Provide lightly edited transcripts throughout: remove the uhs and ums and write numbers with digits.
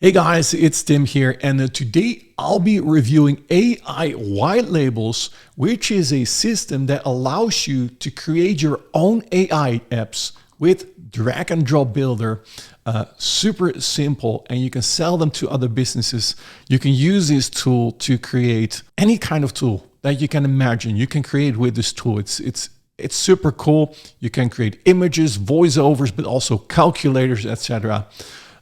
Hey guys, it's Tim here, and today I'll be reviewing AI White Labels, which is a system that allows you to create your own AI apps with drag and drop builder. Super simple, and you can sell them to other businesses. You can use this tool to create any kind of tool that you can imagine. You can create with this tool. It's super cool. You can create images, voiceovers, but also calculators, etc.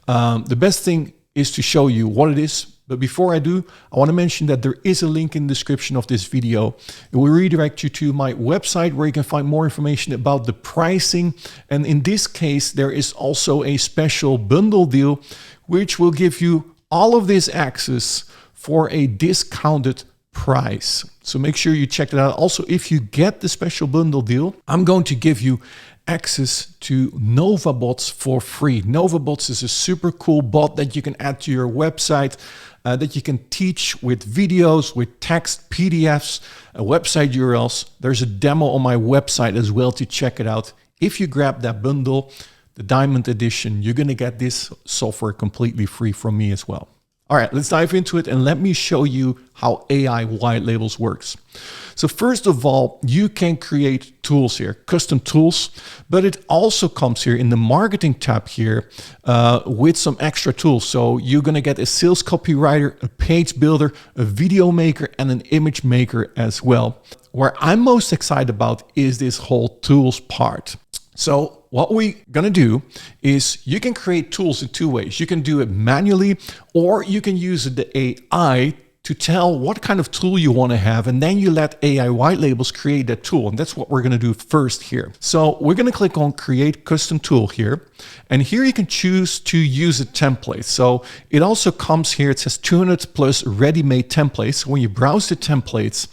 The best thing is to show you what it is. But before I do, I want to mention that there is a link in the description of this video. It will redirect you to my website where you can find more information about the pricing. And in this case, there is also a special bundle deal, which will give you all of this access for a discounted price. So make sure you check it out. Also, if you get the special bundle deal, I'm going to give you access to NovaBots for free. NovaBots is a super cool bot that you can add to your website, that you can teach with videos, with text, PDFs, website URLs. There's a demo on my website as well to check it out. If you grab that bundle, the Diamond Edition, you're gonna get this software completely free from me as well. All right, let's dive into it and let me show you how AI White Labels works. So first of all, you can create tools here, custom tools, but it also comes here in the marketing tab here with some extra tools. So you're gonna get a sales copywriter, a page builder, a video maker, and an image maker as well. Where I'm most excited about is this whole tools part. So what we're gonna do is you can create tools in two ways. You can do it manually, or you can use the AI to tell what kind of tool you want to have, and then you let AI White Labels create that tool. And that's what we're gonna do first here. So we're gonna click on Create Custom Tool here. And here you can choose to use a template. So it also comes here, it says 200 plus ready-made templates. When you browse the templates,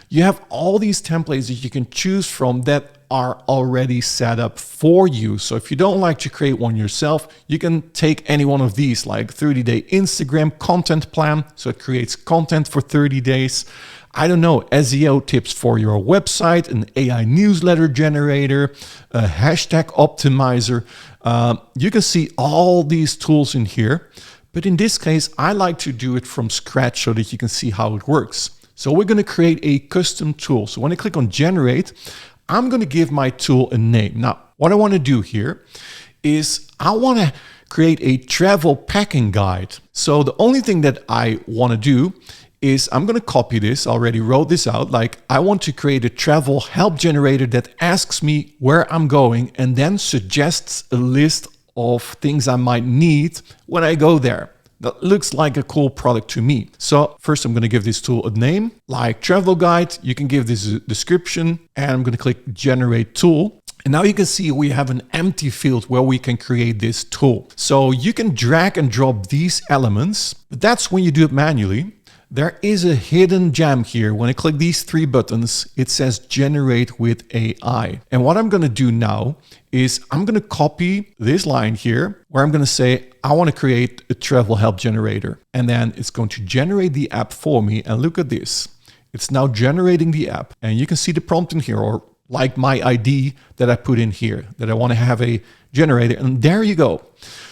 you have all these templates that you can choose from that are already set up for you. So if you don't like to create one yourself, you can take any one of these, like 30-day Instagram content plan. So it creates content for 30 days. I don't know, SEO tips for your website, an AI newsletter generator, a hashtag optimizer. You can see all these tools in here. But in this case, I like to do it from scratch so that you can see how it works. So we're going to create a custom tool. So when I click on generate, I'm going to give my tool a name. Now, what I want to do here is I want to create a travel packing guide. So the only thing that I want to do is I'm going to copy this. I already wrote this out. Like, I want to create a travel help generator that asks me where I'm going and then suggests a list of things I might need when I go there. That looks like a cool product to me. So first I'm going to give this tool a name, like travel guide. You can give this a description, and I'm going to click generate tool. And now you can see we have an empty field where we can create this tool. So you can drag and drop these elements, but that's when you do it manually. There is a hidden gem here. When I click these three buttons, it says generate with AI. And what I'm going to do now is I'm going to copy this line here where I'm going to say, I want to create a travel help generator. And then it's going to generate the app for me. And look at this. It's now generating the app. And you can see the prompt in here, or like my ID that I put in here, that I want to have a generator. And there you go.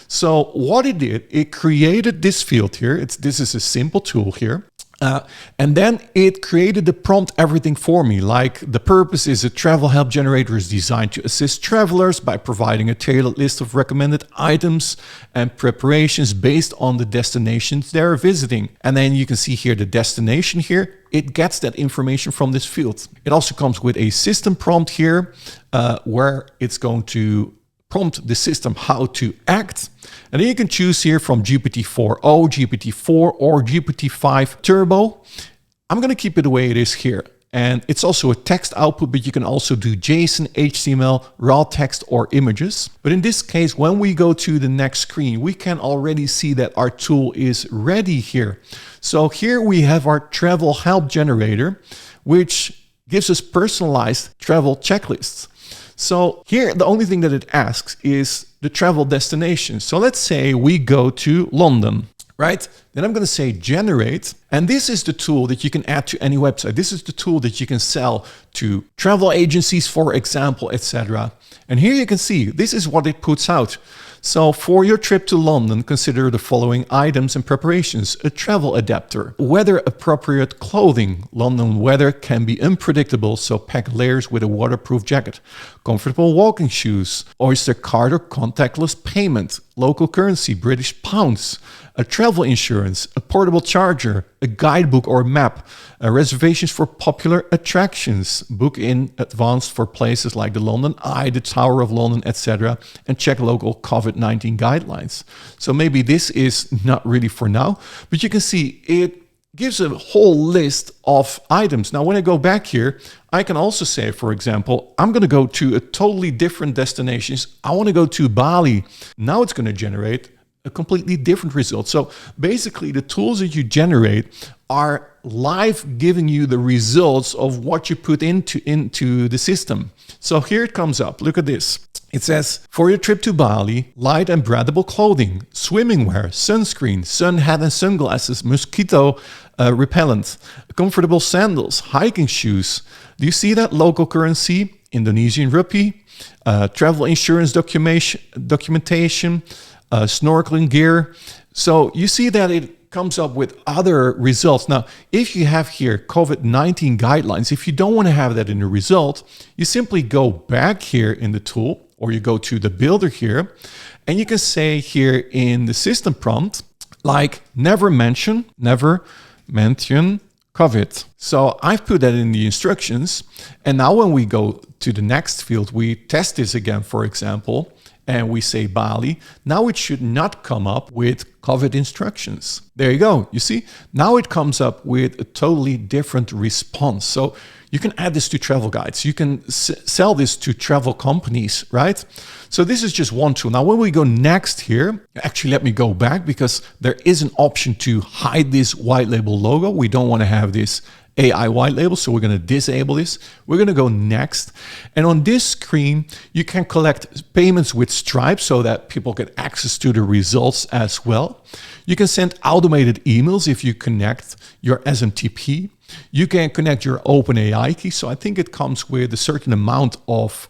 So what it did, it created this field here. This is a simple tool here. And then it created the prompt everything for me. Like, the purpose is a travel help generator is designed to assist travelers by providing a tailored list of recommended items and preparations based on the destinations they're visiting. And then you can see here the destination here. It gets that information from this field. It also comes with a system prompt here where it's going to prompt the system how to act. And then you can choose here from GPT-4o, GPT-4, or GPT-5 Turbo. I'm going to keep it the way it is here. And it's also a text output, but you can also do JSON, HTML, raw text, or images. But in this case, when we go to the next screen, we can already see that our tool is ready here. So here we have our travel help generator, which gives us personalized travel checklists. So here, the only thing that it asks is the travel destination. So let's say we go to London, right? Then I'm going to say generate. And this is the tool that you can add to any website. This is the tool that you can sell to travel agencies, for example, etc. And here you can see, this is what it puts out. So for your trip to London, consider the following items and preparations: a travel adapter, weather appropriate clothing. London weather can be unpredictable, so pack layers with a waterproof jacket. Comfortable walking shoes, Oyster card or contactless payment, local currency, British pounds, a travel insurance, a portable charger, a guidebook or map, reservations for popular attractions, book in advance for places like the London Eye, the Tower of London, etc., and check local COVID-19 guidelines. So maybe this is not really for now, but you can see it gives a whole list of items. Now, when I go back here, I can also say, for example, I'm going to go to a totally different destinations. I want to go to Bali. Now it's going to generate a completely different result. So basically the tools that you generate are live giving you the results of what you put into the system. So here it comes up. Look at this. It says, for your trip to Bali, light and breathable clothing, swimming wear, sunscreen, sun hat and sunglasses, mosquito repellent, comfortable sandals, hiking shoes. Do you see that? Local currency, Indonesian rupee, travel insurance documentation, snorkeling gear. So you see that it comes up with other results. Now, if you have here COVID-19 guidelines, if you don't want to have that in the result, you simply go back here in the tool, or you go to the builder here, and you can say here in the system prompt, like never mention COVID. So I've put that in the instructions. And now when we go to the next field, we test this again, for example, and we say Bali. Now it should not come up with COVID instructions. There you go. You see, now it comes up with a totally different response. So you can add this to travel guides. You can sell this to travel companies, right? So this is just one tool. Now, when we go next here, actually, let me go back because there is an option to hide this white label logo. We don't want to have this AI white label, so we're going to disable this. We're going to go next. And on this screen, you can collect payments with Stripe so that people get access to the results as well. You can send automated emails if you connect your SMTP. You can connect your OpenAI key. So I think it comes with a certain amount of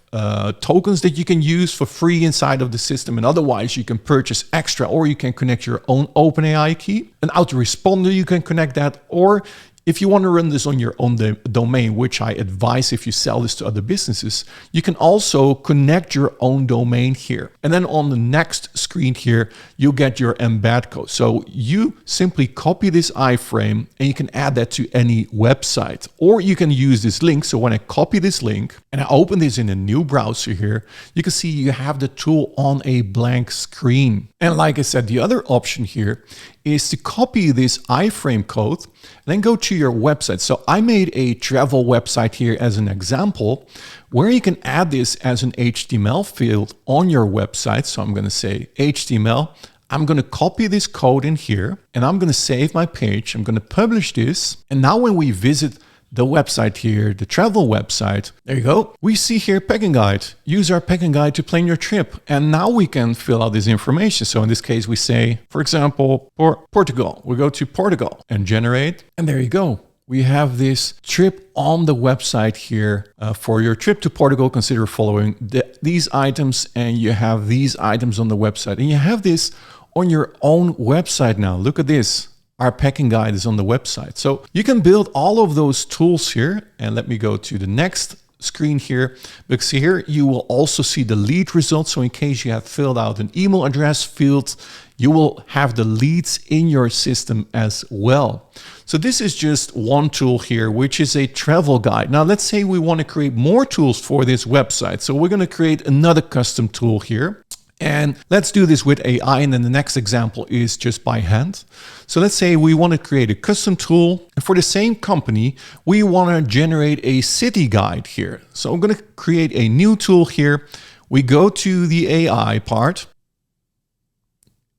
tokens that you can use for free inside of the system. And otherwise, you can purchase extra, or you can connect your own OpenAI key. An autoresponder, you can connect that, or if you want to run this on your own domain, which I advise if you sell this to other businesses, you can also connect your own domain here. And then on the next screen here, you'll get your embed code. So you simply copy this iframe and you can add that to any website, or you can use this link. So when I copy this link and I open this in a new browser here, you can see you have the tool on a blank screen. And like I said, the other option here is to copy this iframe code and then go to your website. So I made a travel website here as an example where you can add this as an HTML field on your website. So I'm going to say HTML. I'm going to copy this code in here and I'm going to save my page. I'm going to publish this. And now when we visit the website here, the travel website, there you go. We see here packing guide. Use our packing guide to plan your trip. And now we can fill out this information. So in this case, we say, for example, Portugal. We go to Portugal and generate. And there you go. We have this trip on the website here. For your trip to Portugal, consider following these items. And you have these items on the website. And you have this on your own website now. Look at this. Our packing guide is on the website. So you can build all of those tools here. And let me go to the next screen here, because here you will also see the lead results. So in case you have filled out an email address field, you will have the leads in your system as well. So this is just one tool here, which is a travel guide. Now let's say we want to create more tools for this website. So we're going to create another custom tool here. And let's do this with AI, and then the next example is just by hand. So let's say we want to create a custom tool, and for the same company, we want to generate a city guide here. So I'm going to create a new tool here. We go to the AI part,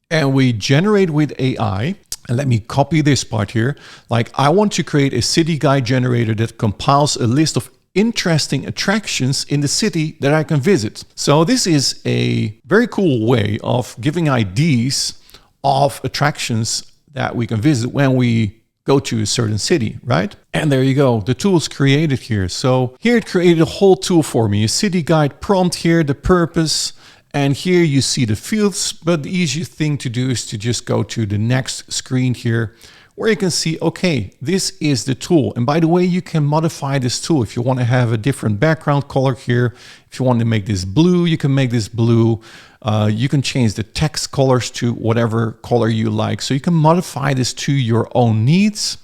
and we generate with AI. And let me copy this part here. Like, I want to create a city guide generator that compiles a list of interesting attractions in the city that I can visit. So this is a very cool way of giving ideas of attractions that we can visit when we go to a certain city, right? And there you go. The tool is created here. So here it created a whole tool for me, a city guide prompt here, the purpose, And here you see the fields, but the easiest thing to do is to just go to the next screen here, where you can see, okay, this is the tool. And by the way, you can modify this tool if you want to have a different background color here. If you want to make this blue, you can make this blue. You can change the text colors to whatever color you like. So you can modify this to your own needs.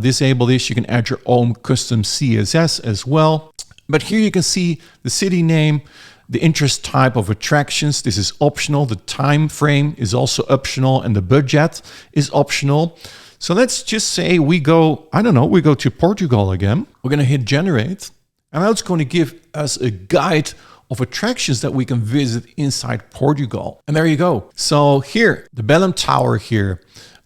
Disable this, you can add your own custom CSS as well. But here you can see the city name, the interest type of attractions. This is optional. The time frame is also optional, and the budget is optional. So let's just say we go, I don't know, we go to Portugal again. We're going to hit generate, and now it's going to give us a guide of attractions that we can visit inside Portugal. And there you go. So here, the Belém Tower here.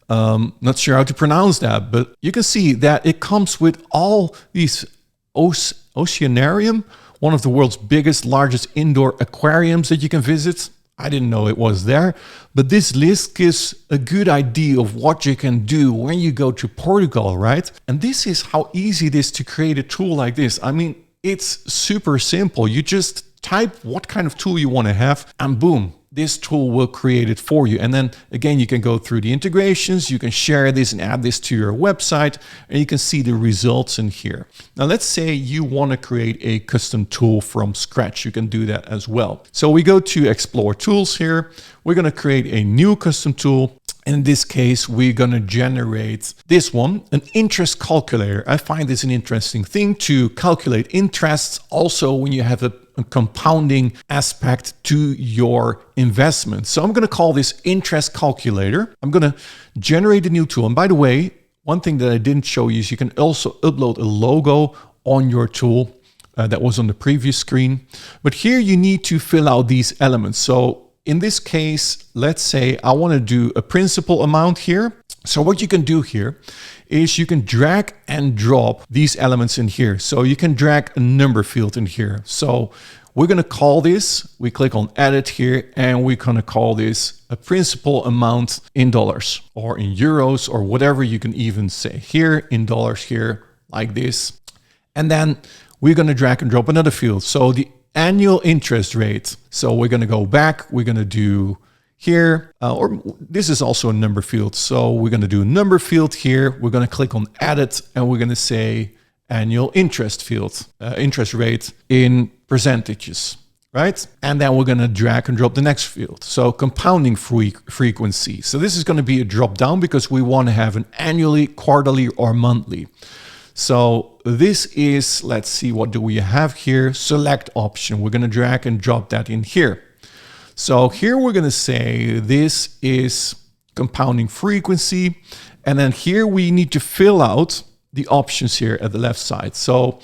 Not sure how to pronounce that, but you can see that it comes with all these Oceanarium, one of the world's biggest, largest indoor aquariums that you can visit. I didn't know it was there, but this list gives a good idea of what you can do when you go to Portugal, right? And this is how easy it is to create a tool like this. I mean, it's super simple. You just type what kind of tool you want to have, and boom, this tool will create it for you. And then again, you can go through the integrations, you can share this and add this to your website, and you can see the results in here. Now, let's say you want to create a custom tool from scratch. You can do that as well. So we go to Explore Tools here. We're going to create a new custom tool. In this case, we're going to generate this one, an interest calculator. I find this an interesting thing to calculate interests also when you have a compounding aspect to your investment. So I'm going to call this interest calculator. I'm going to generate a new tool. And by the way, one thing that I didn't show you is you can also upload a logo on your tool that was on the previous screen. But here you need to fill out these elements. So in this case, let's say I want to do a principal amount here. So what you can do here is you can drag and drop these elements in here. So you can drag a number field in here. So we're going to call this, we click on edit here, and we're going to call this a principal amount in dollars or in euros or whatever you can even say here in dollars here like this. And then we're going to drag and drop another field. So the annual interest rate. So we're going to go back, we're going to do here, or this is also a number field. So we're going to do a number field here. We're going to click on edit, and we're going to say annual interest field, interest rate in percentages, right? And then we're going to drag and drop the next field. So compounding frequency. So this is going to be a drop down because we want to have an annually, quarterly, or monthly. So this is, let's see, what do we have here? Select option. We're going to drag and drop that in here. So here we're going to say this is compounding frequency. And then here we need to fill out the options here at the left side. So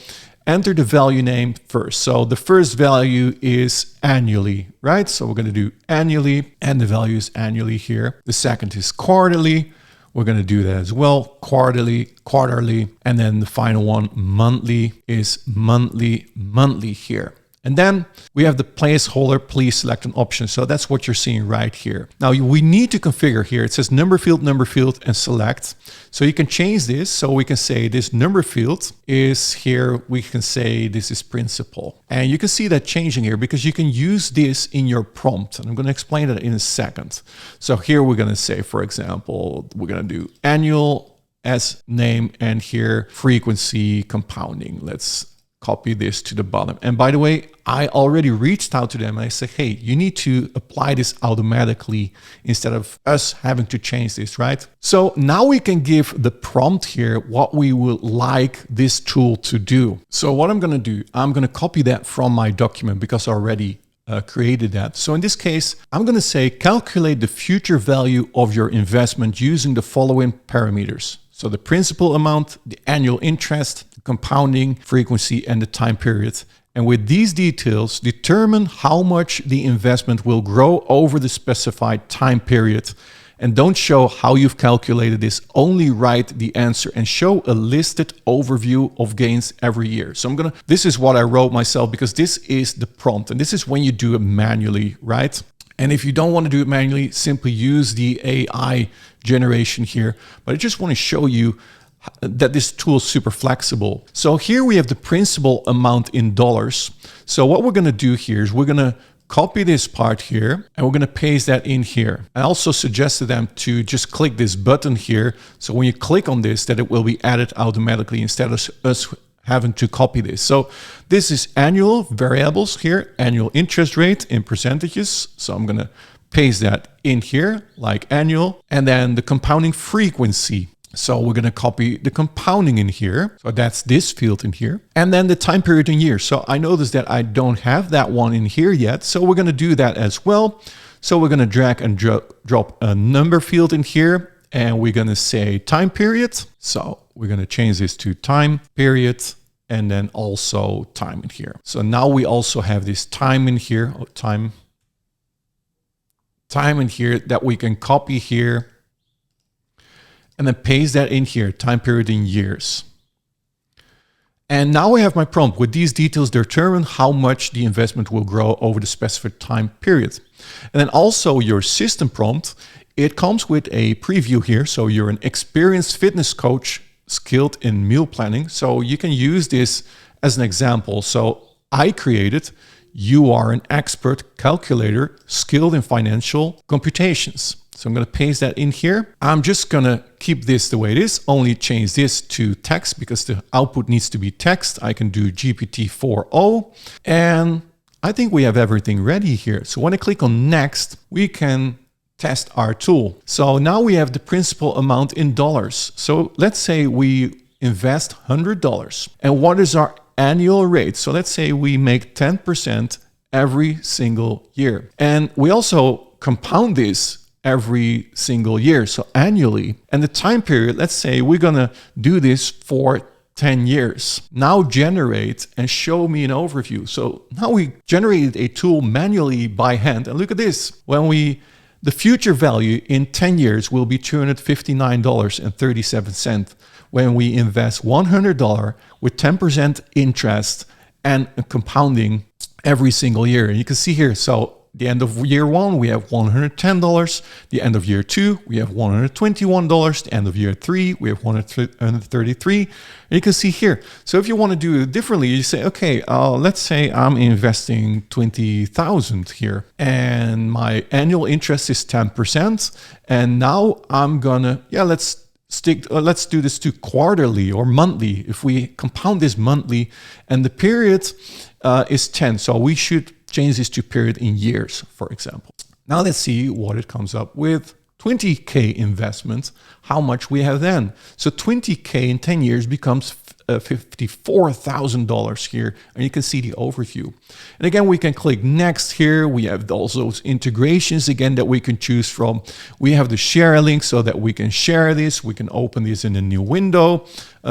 enter the value name first. So the first value is annually, right? So we're going to do annually, and the value is annually here. The second is quarterly. We're going to do that as well. Quarterly, quarterly. And then the final one, monthly, is monthly, monthly here. And then we have the placeholder, please select an option. So that's what you're seeing right here. Now we need to configure here. It says number field, and select. So you can change this. So we can say this number field is here. We can say this is principal. And you can see that changing here because you can use this in your prompt. And I'm going to explain that in a second. So here we're going to say, for example, we're going to do annual as name, and here frequency compounding. Let's copy this to the bottom. And by the way, I already reached out to them and I said, hey, you need to apply this automatically instead of us having to change this, right? So now we can give the prompt here what we would like this tool to do. So what I'm going to do, I'm going to copy that from my document because I already created that. So in this case, I'm going to say calculate the future value of your investment using the following parameters. So the principal amount, the annual interest, the compounding frequency, and the time period. And with these details, determine how much the investment will grow over the specified time period. And don't show how you've calculated this, only write the answer and show a listed overview of gains every year. So this is what I wrote myself because this is the prompt. And this is when you do it manually, right? And if you don't want to do it manually, simply use the AI generation here. But I just want to show you that this tool is super flexible. So here we have the principal amount in dollars. So what we're going to do here is we're going to copy this part here and we're going to paste that in here. I also suggested them to just click this button here. So when you click on this, that it will be added automatically instead of us having to copy this. So this is annual variables here, annual interest rate in percentages. So I'm going to paste that in here like annual, and then the compounding frequency. So we're going to copy the compounding in here. So that's this field in here. And then the time period in years. So I noticed that I don't have that one in here yet. So we're going to do that as well. So we're going to drag and drop a number field in here. And we're going to say time period. So we're going to change this to time period and then also time in here. So now we also have this time in here, time in here that we can copy here and then paste that in here, time period in years. And now I have my prompt. With these details, determine how much the investment will grow over the specified time period. And then also your system prompt, it comes with a preview here. So you're an experienced fitness coach skilled in meal planning. So you can use this as an example. So I created, you are an expert calculator skilled in financial computations. So I'm going to paste that in here. I'm just going to keep this the way it is, only change this to text because the output needs to be text. I can do GPT-4o, and I think we have everything ready here. So when I click on next, we can test our tool. So now we have the principal amount in dollars. So let's say we invest $100. And what is our annual rate? So let's say we make 10% every single year. And we also compound this every single year, so annually. And the time period, let's say we're gonna do this for 10 years. Now generate and show me an overview. So now we generated a tool manually by hand. And look at this. The future value in 10 years will be $259.37 when we invest $100 with 10% interest and compounding every single year. And you can see here, so the end of year one, we have $110. The end of year two, we have $121. The end of year three, we have $133. And you can see here. So if you want to do it differently, you say, okay, let's say I'm investing $20,000 here and my annual interest is 10%. And now I'm gonna, let's do this to quarterly or monthly. If we compound this monthly and the period is 10, so we should change this to period in years, for example. Now let's see what it comes up with. 20K investment, how much we have then. So 20K in 10 years becomes $54,000 here, and you can see the overview. And again, we can click next here. We have all those integrations again that we can choose from. We have the share link so that we can share this. We can open this in a new window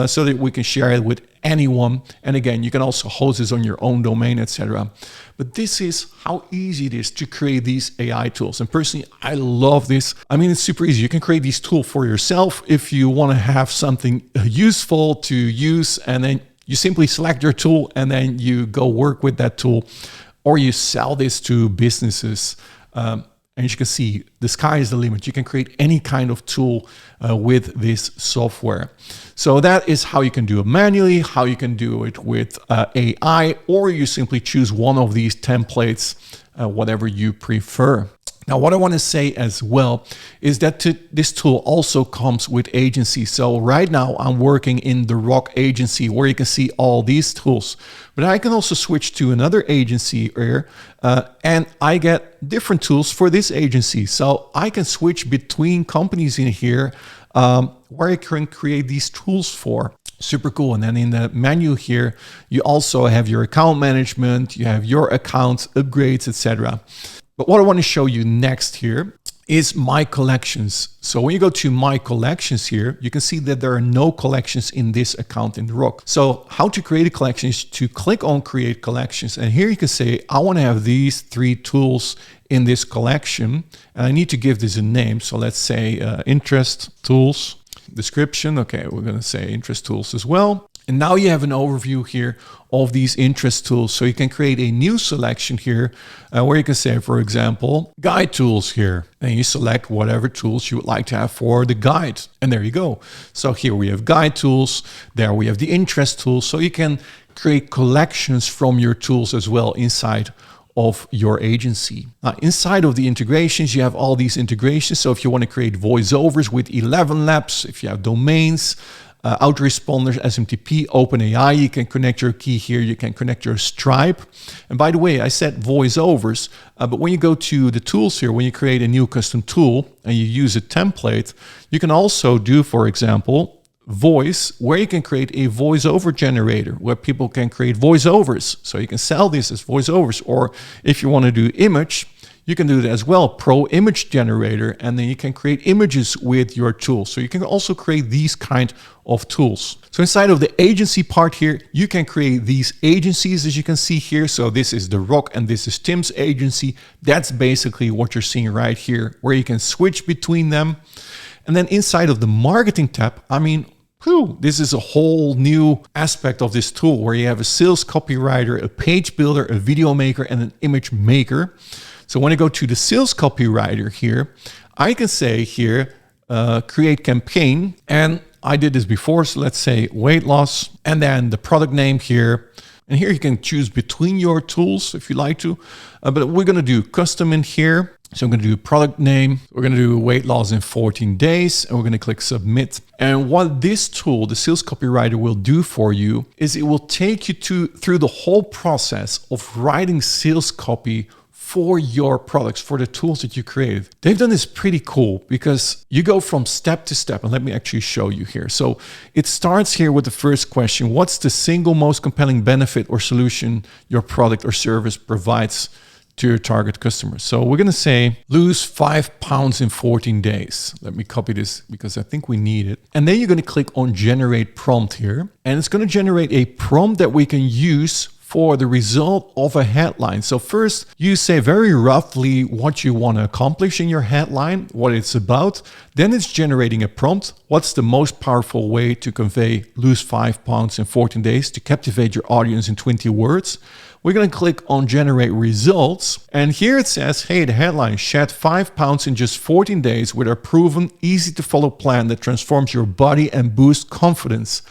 so that we can share it with anyone. And again, you can also host this on your own domain, etc. But this is how easy it is to create these AI tools. And personally, I love this. I mean, it's super easy. You can create these tools for yourself if you want to have something useful to use, and then you simply select your tool and then you go work with that tool, or you sell this to businesses. And as you can see, the sky is the limit. You can create any kind of tool with this software. So that is how you can do it manually, how you can do it with AI, or you simply choose one of these templates, whatever you prefer. Now, what I want to say as well is that this tool also comes with agencies. So right now I'm working in the Rock agency where you can see all these tools, but I can also switch to another agency here and I get different tools for this agency. So I can switch between companies in here where I can create these tools for. Super cool. And then in the menu here, you also have your account management, you have your account upgrades, etc. But what I want to show you next here is my collections. So when you go to my collections here, you can see that there are no collections in this account in the Rock. So how to create a collection is to click on create collections. And here you can say, I want to have these 3 tools in this collection. And I need to give this a name. So let's say interest tools description. Okay, we're going to say interest tools as well. And now you have an overview here of these interest tools. So you can create a new selection here where you can say, for example, guide tools here. And you select whatever tools you would like to have for the guide. And there you go. So here we have guide tools. There we have the interest tools. So you can create collections from your tools as well inside of your agency. Now, inside of the integrations, you have all these integrations. So if you want to create voiceovers with AIWhitelabels, if you have domains, autoresponders, SMTP, OpenAI, you can connect your key here. You can connect your Stripe. And by the way, I said voiceovers, but when you go to the tools here, when you create a new custom tool and you use a template, you can also do, for example, voice, where you can create a voiceover generator where people can create voiceovers. So you can sell this as voiceovers. Or if you want to do image, you can do that as well, Pro Image Generator, and then you can create images with your tool. So you can also create these kind of tools. So inside of the agency part here, you can create these agencies, as you can see here. So this is The Rock and this is Tim's agency. That's basically what you're seeing right here, where you can switch between them. And then inside of the marketing tab, I mean, this is a whole new aspect of this tool where you have a sales copywriter, a page builder, a video maker, and an image maker. So when I go to the sales copywriter here, I can say here, create campaign. And I did this before. So let's say weight loss and then the product name here. And here you can choose between your tools if you like to. But we're going to do custom in here. So I'm going to do product name. We're going to do weight loss in 14 days. And we're going to click submit. And what this tool, the sales copywriter, will do for you is it will take you through the whole process of writing sales copy for your products, for the tools that you created. They've done this pretty cool because you go from step to step. And let me actually show you here. So it starts here with the first question. What's the single most compelling benefit or solution your product or service provides to your target customers? So we're going to say lose 5 pounds in 14 days. Let me copy this because I think we need it. And then you're going to click on generate prompt here. And it's going to generate a prompt that we can use for the result of a headline. So first you say very roughly what you want to accomplish in your headline, what it's about. Then it's generating a prompt. What's the most powerful way to convey lose 5 pounds in 14 days to captivate your audience in 20 words? We're going to click on generate results. And here it says, hey, the headline, shed 5 pounds in just 14 days with a proven, easy to follow plan that transforms your body and boosts confidence.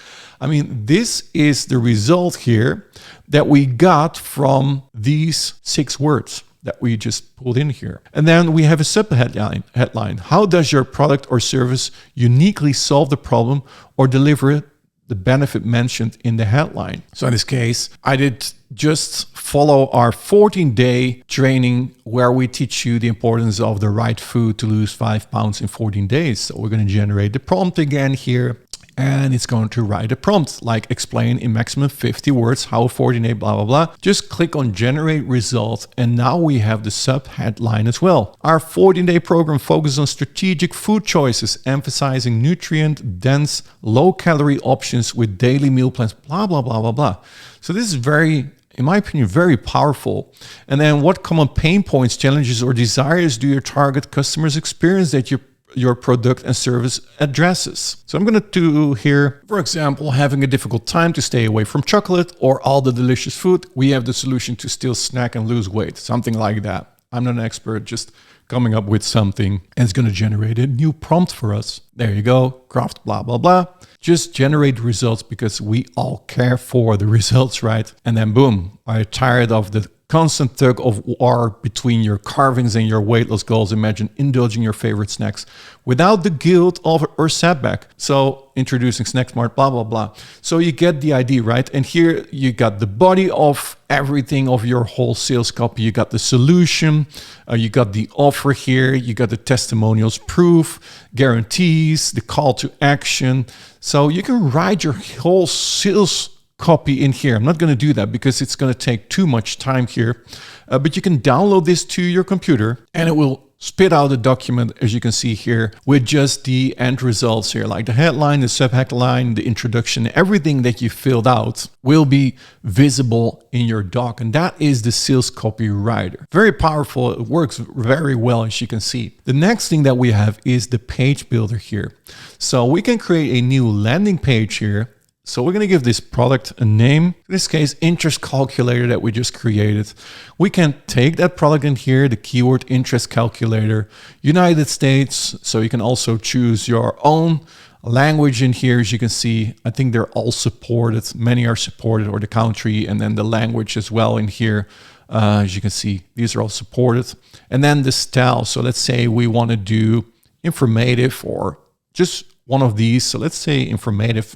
I mean, this is the result here that we got from these 6 words that we just pulled in here. And then we have a sub-headline. How does your product or service uniquely solve the problem or deliver the benefit mentioned in the headline? So in this case, I did just follow our 14-day training where we teach you the importance of the right food to lose 5 pounds in 14 days. So we're going to generate the prompt again here. And it's going to write a prompt like explain in maximum 50 words how a 14-day blah, blah, blah. Just click on generate result. And now we have the sub headline as well. Our 14-day program focuses on strategic food choices, emphasizing nutrient dense, low calorie options with daily meal plans, blah, blah, blah, blah, blah. So this is very, in my opinion, very powerful. And then what common pain points, challenges, or desires do your target customers experience that your product and service addresses? So I'm going to do here, for example, having a difficult time to stay away from chocolate or all the delicious food. We have the solution to still snack and lose weight, something like that. I'm not an expert, just coming up with something, and it's going to generate a new prompt for us. There you go, craft blah, blah, blah. Just generate results because we all care for the results, right? And then boom, are you tired of the constant tug of war between your carvings and your weight loss goals? Imagine indulging your favorite snacks without the guilt of or setback. So introducing Snack Smart, blah, blah, blah. So you get the idea, right? And here you got the body of everything of your whole sales copy. You got the solution, you got the offer here, you got the testimonials, proof, guarantees, the call to action. So you can write your whole sales copy in here. I'm not going to do that because it's going to take too much time here. But you can download this to your computer and it will spit out a document, as you can see here, with just the end results here, like the headline, the sub-headline, the introduction, everything that you filled out will be visible in your doc. And that is the sales copywriter. Very powerful. It works very well, as you can see. The next thing that we have is the page builder here. So we can create a new landing page here. So we're going to give this product a name, in this case, interest calculator that we just created. We can take that product in here, the keyword interest calculator, United States. So you can also choose your own language in here. As you can see, I think they're all supported. Many are supported, or the country, and then the language as well in here. As you can see, these are all supported. And then the style. So let's say we want to do informative or just one of these. So let's say informative,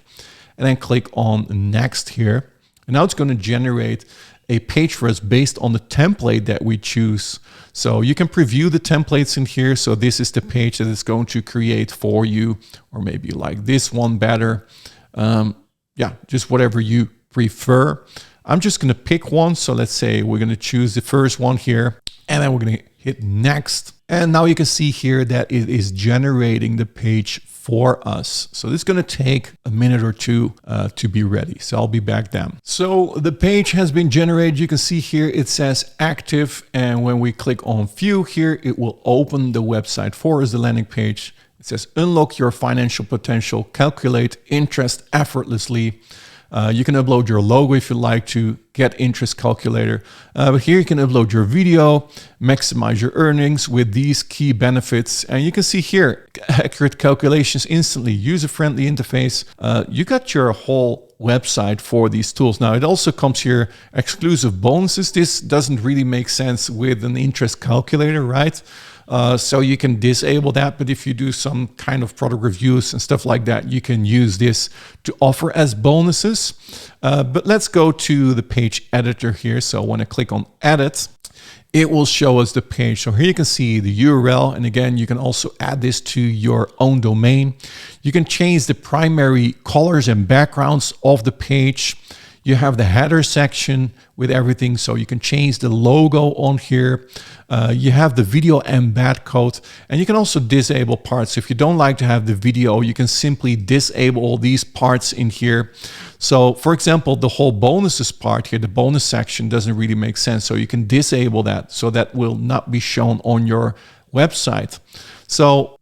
and then click on next here. And now it's going to generate a page for us based on the template that we choose. So you can preview the templates in here. So this is the page that it's going to create for you, or maybe like this one better. Yeah, just whatever you prefer. I'm just going to pick one. So let's say we're going to choose the first one here, and then we're going to hit next. And now you can see here that it is generating the page for us. So this is going to take a minute or two to be ready. So I'll be back then. So the page has been generated. You can see here it says active. And when we click on view here, it will open the website for us, the landing page. It says unlock your financial potential, calculate interest effortlessly. You can upload your logo if you like to, get interest calculator. But here you can upload your video, maximize your earnings with these key benefits. And you can see here, accurate calculations instantly, user-friendly interface. You got your whole website for these tools. Now it also comes here, exclusive bonuses. This doesn't really make sense with an interest calculator, right? So you can disable that, but if you do some kind of product reviews and stuff like that, you can use this to offer as bonuses. But let's go to the page editor here. So when I click on edit, it will show us the page. So here you can see the URL. And again, you can also add this to your own domain. You can change the primary colors and backgrounds of the page. You have the header section with everything, so you can change the logo on here. You have the video embed code, and you can also disable parts. If you don't like to have the video, you can simply disable all these parts in here. So for example, the whole bonuses part here, the bonus section doesn't really make sense. So you can disable that, so that will not be shown on your website. So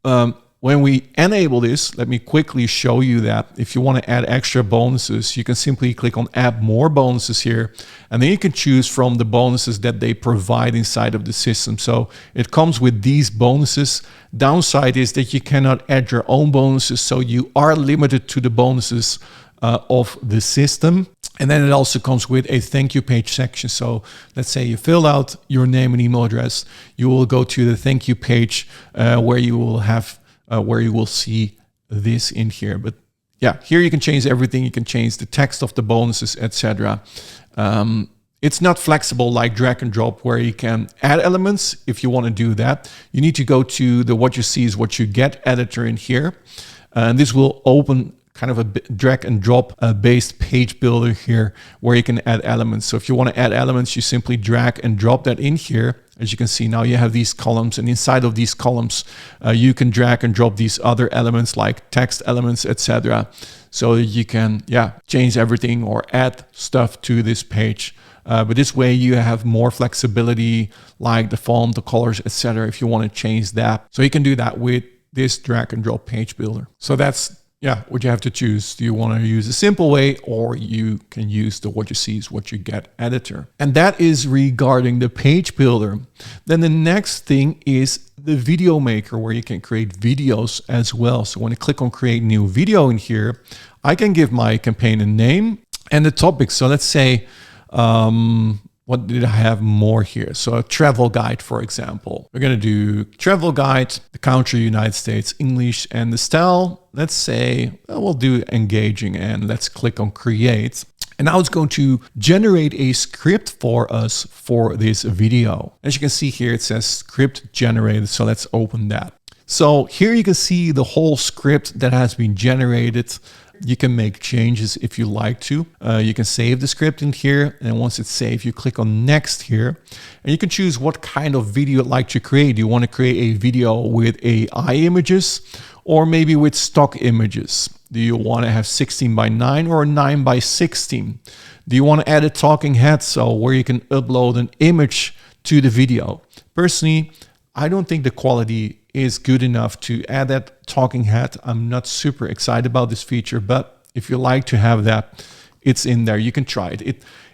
when we enable this, let me quickly show you that. If you want to add extra bonuses, you can simply click on add more bonuses here, and then you can choose from the bonuses that they provide inside of the system. So it comes with these bonuses. Downside is that you cannot add your own bonuses, so you are limited to the bonuses of the system. And then it also comes with a thank you page section. So let's say you fill out your name and email address, you will go to the thank you page where you will have where you will see this in here. But yeah, here you can change everything. You can change the text of the bonuses, etc. It's not flexible like drag and drop where you can add elements. If you want to do that, you need to go to the what you see is what you get editor in here. And this will open kind of a drag and drop based page builder here where you can add elements. So if you want to add elements, you simply drag and drop that in here. As you can see, now you have these columns, and inside of these columns, you can drag and drop these other elements like text elements, etc. So you can, change everything or add stuff to this page. But this way you have more flexibility, like the font, the colors, etc. if you want to change that. So you can do that with this drag and drop page builder. So that's what you have to choose. Do you want to use a simple way, or you can use the what you see is what you get editor? And that is regarding the page builder. Then the next thing is the video maker, where you can create videos as well. So when I click on create new video in here, I can give my campaign a name and the topic. So let's say, what did I have more here? So a travel guide, for example. We're going to do travel guide, the country, United States, English, and the style. Let's say we'll do engaging, and let's click on create. And now it's going to generate a script for us for this video. As you can see here, it says script generated. So let's open that. So here you can see the whole script that has been generated. You can make changes if you like to. You can save the script in here, and once it's saved, you click on next here, and you can choose what kind of video you'd like to create. Do you want to create a video with AI images, or maybe with stock images? Do you want to have 16:9 or 9:16? Do you want to add a talking head, so where you can upload an image to the video? Personally, I don't think the quality is good enough to add that talking head. I'm not super excited about this feature, but if you like to have that, it's in there. You can try it.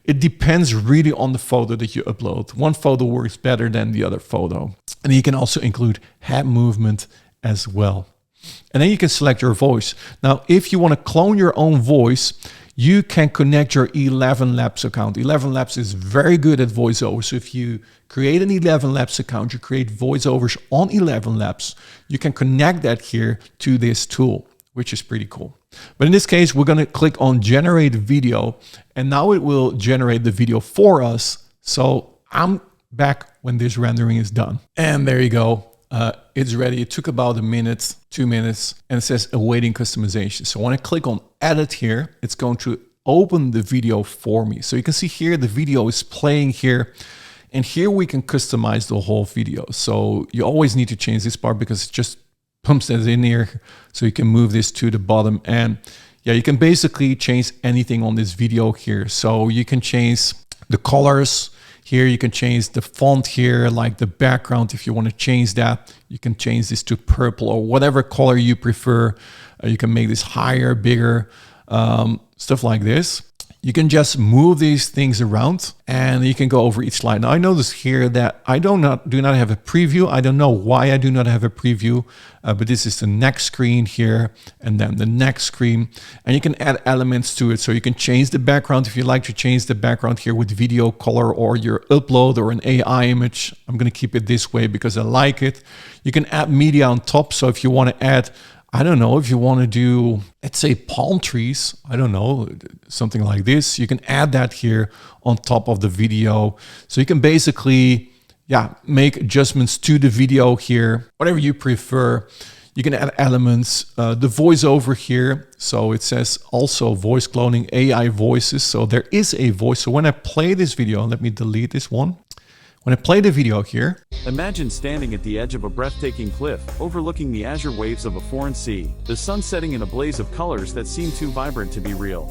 It depends really on the photo that you upload. One photo works better than the other photo. And you can also include head movement as well. And then you can select your voice. Now, if you want to clone your own voice, you can connect your 11 Labs account. 11 Labs is very good at voiceover. So if you create an 11 Labs account, you create voiceovers on 11 Labs, you can connect that here to this tool, which is pretty cool. But in this case, we're going to click on generate video, and now it will generate the video for us. So I'm back when this rendering is done. And there you go. It's ready. It took about a minute, 2 minutes, and it says awaiting customization. So when I click on edit here, it's going to open the video for me. So you can see here, the video is playing here, and here we can customize the whole video. So you always need to change this part because it just pumps that in here. So you can move this to the bottom, and yeah, you can basically change anything on this video here. So you can change the colors. Here you can change the font here, like the background. If you want to change that, you can change this to purple or whatever color you prefer. You can make this higher, bigger, stuff like this. You can just move these things around and you can go over each slide. Now I notice here that I do not have a preview. I don't know why I do not have a preview, but this is the next screen here and then the next screen. And you can add elements to it. So you can change the background if you like to change the background here with video color or your upload or an AI image. I'm going to keep it this way because I like it. You can add media on top. So if you want to add, I don't know, if you want to do, let's say palm trees, I don't know, something like this, you can add that here on top of the video. So you can basically, yeah, make adjustments to the video here, whatever you prefer. You can add elements, the voiceover here. So it says also voice cloning, AI voices. So there is a voice. So when I play this video, let me delete this one. When I play the video here. Imagine standing at the edge of a breathtaking cliff, overlooking the azure waves of a foreign sea, the sun setting in a blaze of colors that seem too vibrant to be real.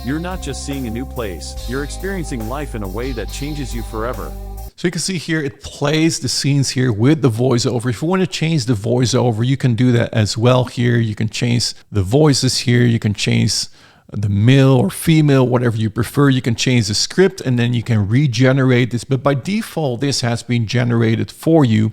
You're not just seeing a new place, you're experiencing life in a way that changes you forever. So you can see here, it plays the scenes here with the voiceover. If you want to change the voiceover, you can do that as well here. You can change the voices here. You can change the male or female, whatever you prefer. You can change the script and then you can regenerate this. But by default, this has been generated for you.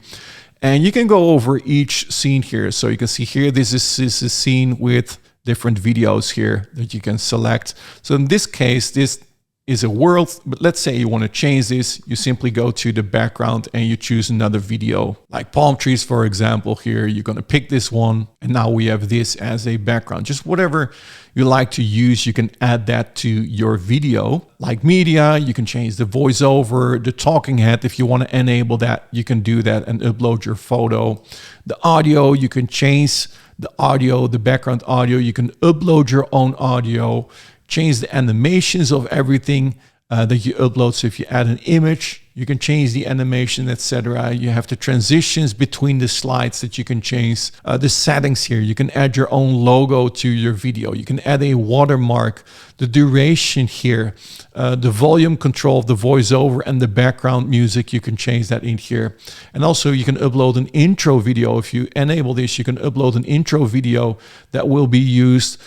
And you can go over each scene here. So you can see here, this is a scene with different videos here that you can select. So in this case, this is a world, but let's say you want to change this, you simply go to the background and you choose another video, like palm trees, for example. Here, you're going to pick this one, and now we have this as a background. Just whatever you like to use, you can add that to your video. Like media, you can change the voiceover, the talking head. If you want to enable that, you can do that and upload your photo. The audio, you can change the audio, the background audio. You can upload your own audio. Change the animations of everything that you upload. So if you add an image, you can change the animation, etc. You have the transitions between the slides that you can change. The settings here, you can add your own logo to your video. You can add a watermark, the duration here, the volume control of the voiceover and the background music. You can change that in here. And also you can upload an intro video. If you enable this, you can upload an intro video that will be used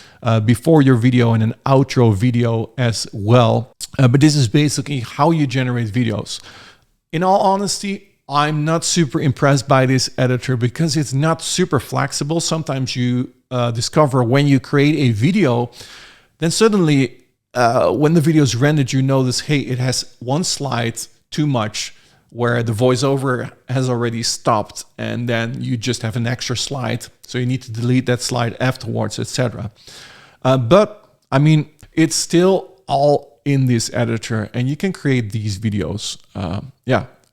before your video and an outro video as well. But this is basically how you generate videos. In all honesty, I'm not super impressed by this editor because it's not super flexible. Sometimes you discover when you create a video, then suddenly when the video is rendered, you notice, hey, it has one slide too much where the voiceover has already stopped, and then you just have an extra slide. So you need to delete that slide afterwards, etc. But I mean, it's still all in this editor, and you can create these videos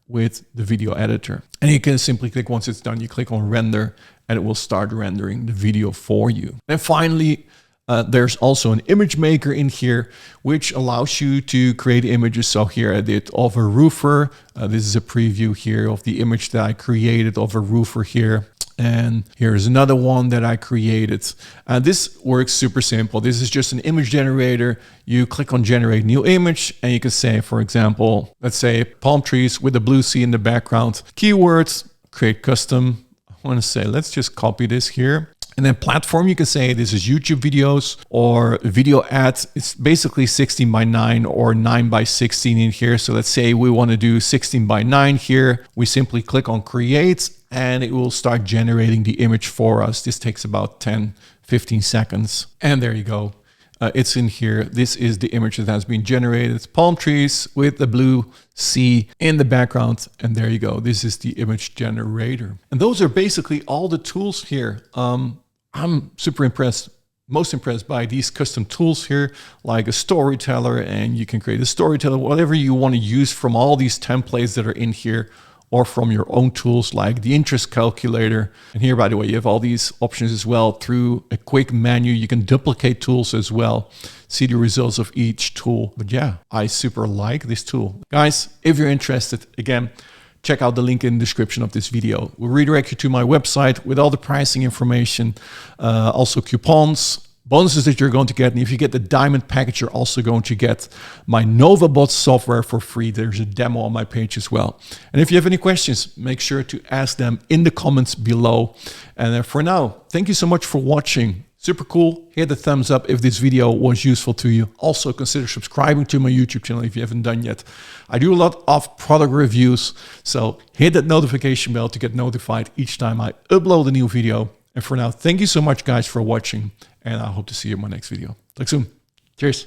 with the video editor. And you can simply click, once it's done, you click on render and it will start rendering the video for you. And finally, there's also an image maker in here, which allows you to create images. So here I did of a roofer. This is a preview here of the image that I created of a roofer here. And here's another one that I created. This works super simple. This is just an image generator. You click on generate new image and you can say, for example, let's say palm trees with a blue sea in the background. Keywords, create custom. I want to say, let's just copy this here. And then platform, you can say this is YouTube videos or video ads. It's basically 16 by 9 or 9 by 16 in here. So let's say we want to do 16 by 9 here. We simply click on create and it will start generating the image for us. This takes about 10-15 seconds. And there you go. It's in here. This is the image that has been generated. It's palm trees with the blue sea in the background. And there you go. This is the image generator. And those are basically all the tools here. I'm super impressed. Most impressed by these custom tools here, like a storyteller, and you can create a storyteller, whatever you want to use from all these templates that are in here, or from your own tools like the interest calculator. And here, by the way, you have all these options as well. Through a quick menu, you can duplicate tools as well, see the results of each tool. But yeah, I super like this tool. Guys, if you're interested, again, check out the link in the description of this video. We'll redirect you to my website with all the pricing information, also coupons, bonuses that you're going to get. And if you get the diamond package, you're also going to get my NovaBot software for free. There's a demo on my page as well. And if you have any questions, make sure to ask them in the comments below. And for now, thank you so much for watching. Super cool. Hit the thumbs up if this video was useful to you. Also consider subscribing to my YouTube channel if you haven't done yet. I do a lot of product reviews, so hit that notification bell to get notified each time I upload a new video. And for now, thank you so much guys for watching, and I hope to see you in my next video. Talk soon. Cheers.